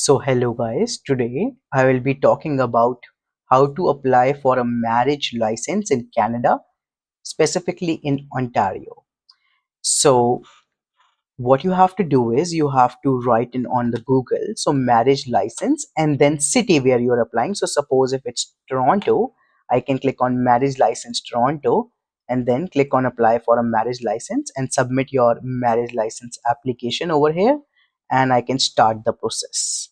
So hello guys, today I will be talking about how to apply for a marriage license in Canada, specifically in Ontario. So what you have to do is you have to write in on the Google, so marriage license and then city where you're applying. So suppose if it's Toronto, I can click on marriage license Toronto and then click on apply for a marriage license and submit your marriage license application over here, and I can start the process.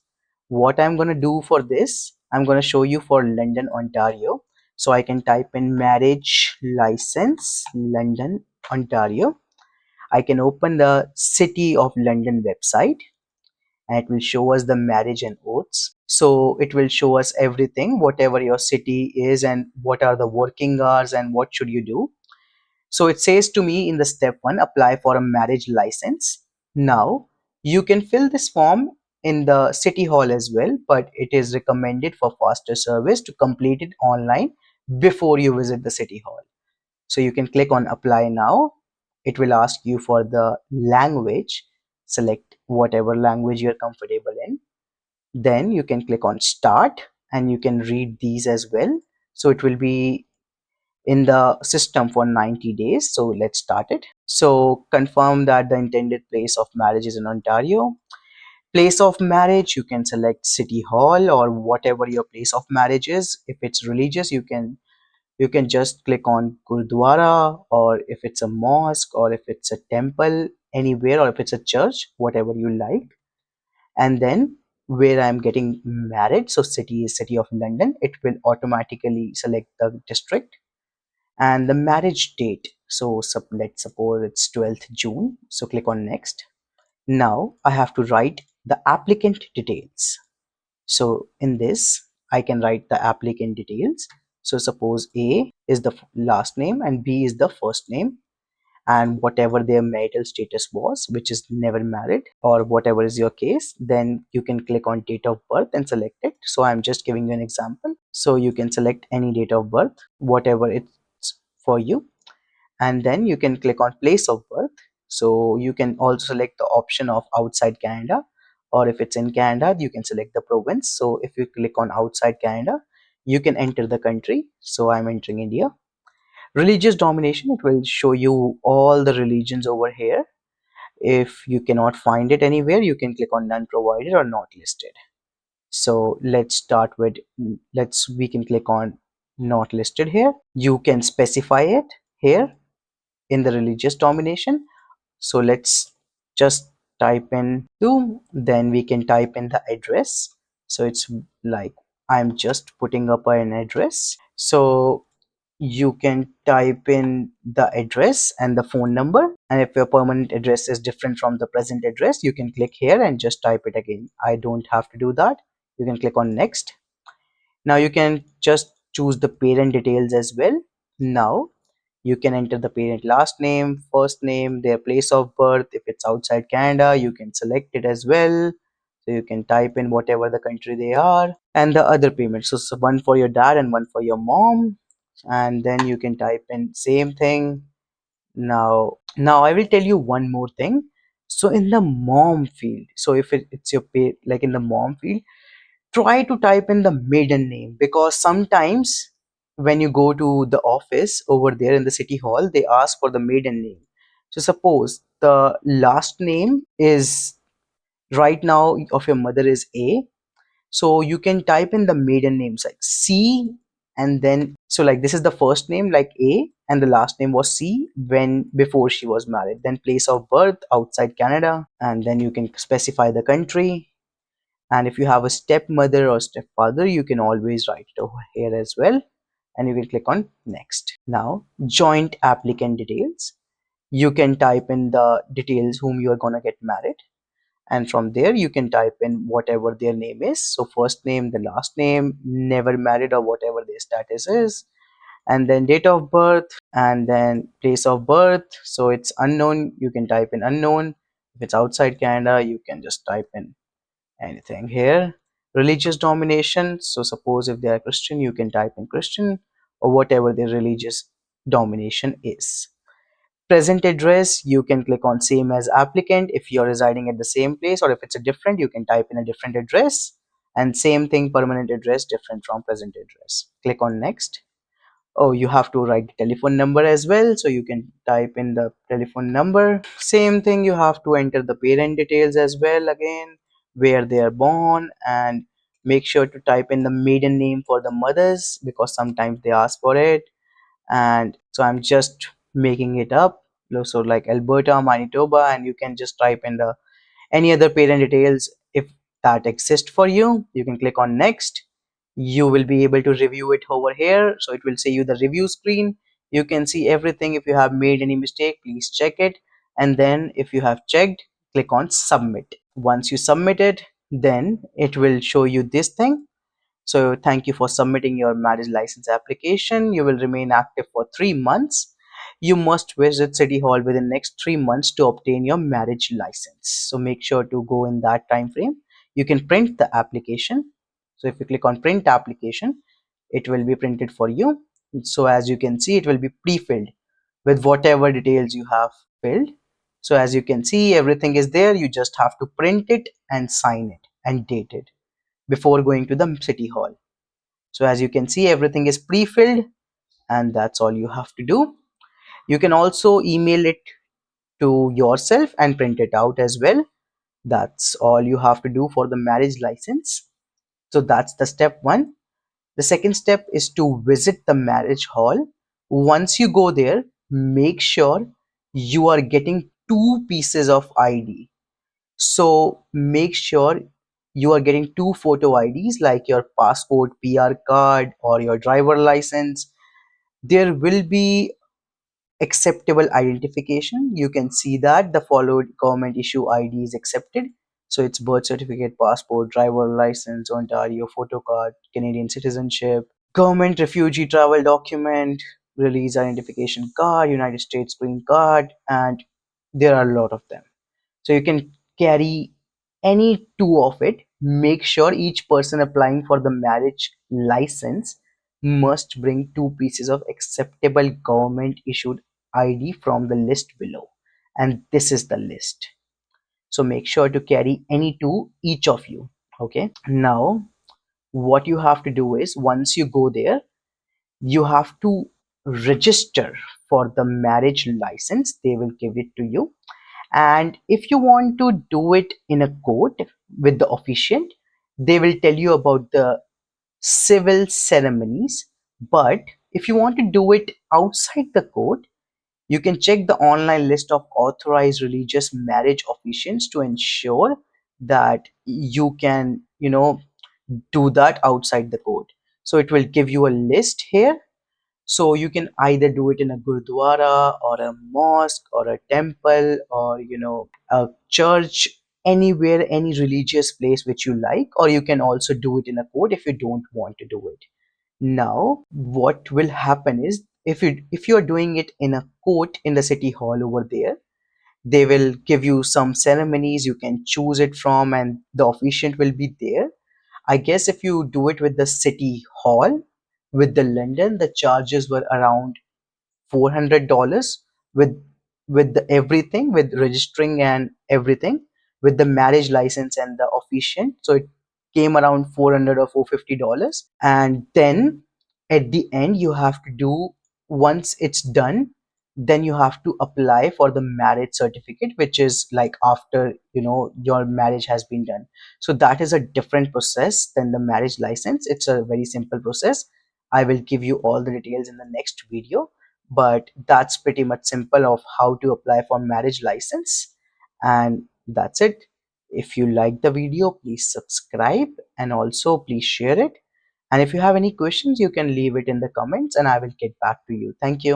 What I'm going to do for this, I'm going to show you for London, Ontario. So I can type in marriage license London, Ontario. I can open the City of London website and it will show us the marriage and oaths. So it will show us everything, whatever your city is and what are the working hours and what should you do. So it says to me in the step 1, apply for a marriage license. Now you can fill this form in the city hall as well, but it is recommended for faster service to complete it online before you visit the city hall. So you can click on apply now. It will ask you for the language. Select whatever language you're comfortable in. Then you can click on start and you can read these as well. So it will be in the system for 90 days. So let's start it. So confirm that the intended place of marriage is in Ontario. Place of marriage, you can select city hall or whatever your place of marriage is. If it's religious, you can just click on Gurdwara, or if it's a mosque, or if it's a temple, anywhere, or if it's a church, whatever you like. And then where I'm getting married, so city is City of London, it will automatically select the district and the marriage date. So let's suppose it's 12th June. So click on next. Now I have to write the applicant details. So in this, I can write the applicant details. So suppose A is the last name and B is the first name, and whatever their marital status was, which is never married or whatever is your case, then you can click on date of birth and select it. So I'm just giving you an example. So you can select any date of birth, whatever it's for you, and then you can click on place of birth. So you can also select the option of outside Canada, or if it's in Canada you can select the province. So if you click on outside Canada, you can enter the country. So I'm entering India. Religious domination, it will show you all the religions over here. If you cannot find it anywhere, you can click on none provided or not listed. So let's start with, we can click on not listed here. You can specify it here in the religious domination. So let's just type in 2, then we can type in the address. So it's like I'm just putting up an address. So you can type in the address and the phone number, and if your permanent address is different from the present address, you can click here and just type it again. I don't have to do that. You can click on next. Now you can just choose the parent details as well. Now you can enter the parent last name, first name, their place of birth. If it's outside Canada, you can select it as well. So you can type in whatever the country they are, and the other payments. So one for your dad and one for your mom, and then you can type in same thing. Now I will tell you one more thing. So in the mom field, so if it's your pay, like in the mom field, try to type in the maiden name, because sometimes when you go to the office over there in the city hall, they ask for the maiden name. So suppose the last name is right now of your mother is A, so you can type in the maiden names like C, and then so like this is the first name like A and the last name was C when before she was married. Then place of birth outside Canada, and then you can specify the country. And if you have a stepmother or stepfather, you can always write it over here as well, and you can click on next. Now joint applicant details, you can type in the details whom you are gonna get married, and from there you can type in whatever their name is. So first name, the last name, never married or whatever their status is, and then date of birth, and then place of birth. So it's unknown, you can type in unknown. If it's outside Canada, you can just type in anything here. Religious domination, so suppose if they are Christian, you can type in Christian or whatever their religious domination is. Present address, you can click on same as applicant if you're residing at the same place, or if it's a different, you can type in a different address. And same thing, permanent address different from present address. Click on next. Oh, you have to write the telephone number as well, so you can type in the telephone number. Same thing, you have to enter the parent details as well, again where they are born, and make sure to type in the maiden name for the mothers because sometimes they ask for it. And so I'm just making it up, so like Alberta, Manitoba, and you can just type in the any other parent details if that exists for you. You can click on next. You will be able to review it over here, so it will say you the review screen. You can see everything. If you have made any mistake, please check it, and then if you have checked, click on submit. Once you submit it, then it will show you this thing. So thank you for submitting your marriage license application. You will remain active for 3 months. You must visit City Hall within next 3 months to obtain your marriage license. So make sure to go in that time frame. You can print the application. So if you click on print application, it will be printed for you. So as you can see, it will be pre-filled with whatever details you have filled. So as you can see, everything is there. You just have to print it and sign it and date it before going to the city hall. So as you can see, everything is pre-filled, and that's all you have to do. You can also email it to yourself and print it out as well. That's all you have to do for the marriage license. So that's the step one. The second step is to visit the marriage hall. Once you go there, make sure you are getting two pieces of ID. So make sure you are getting two photo IDs like your passport, PR card, or your driver license. There will be acceptable identification. You can see that the followed government issue ID is accepted. So it's birth certificate, passport, driver license, Ontario photo card, Canadian citizenship, government refugee travel document, release identification card, United States green card, and there are a lot of them. So you can carry any two of it. Make sure each person applying for the marriage license must bring two pieces of acceptable government issued ID from the list below, and this is the list. So make sure to carry any two, each of you. Okay, now what you have to do is once you go there, you have to register for the marriage license. They will give it to you, and if you want to do it in a court with the officiant, they will tell you about the civil ceremonies. But if you want to do it outside the court, you can check the online list of authorized religious marriage officiants to ensure that you can, do that outside the court. So it will give you a list here, so you can either do it in a gurdwara or a mosque or a temple, or a church, anywhere, any religious place which you like, or you can also do it in a court if you don't want to do it. Now what will happen is, if you are doing it in a court in the city hall over there, they will give you some ceremonies you can choose it from, and the officiant will be there. I guess if you do it with the city hall, with the London, the charges were around $400 with the everything, with registering and everything, with the marriage license and the officiant. So it came around 400 or $450. And then at the end, you have to do, once it's done, then you have to apply for the marriage certificate, which is like after your marriage has been done. So that is a different process than the marriage license. It's a very simple process. I will give you all the details in the next video, but that's pretty much simple of how to apply for marriage license. And that's it. If you like the video, please subscribe, and also please share it. And if you have any questions, you can leave it in the comments and I will get back to you. Thank you.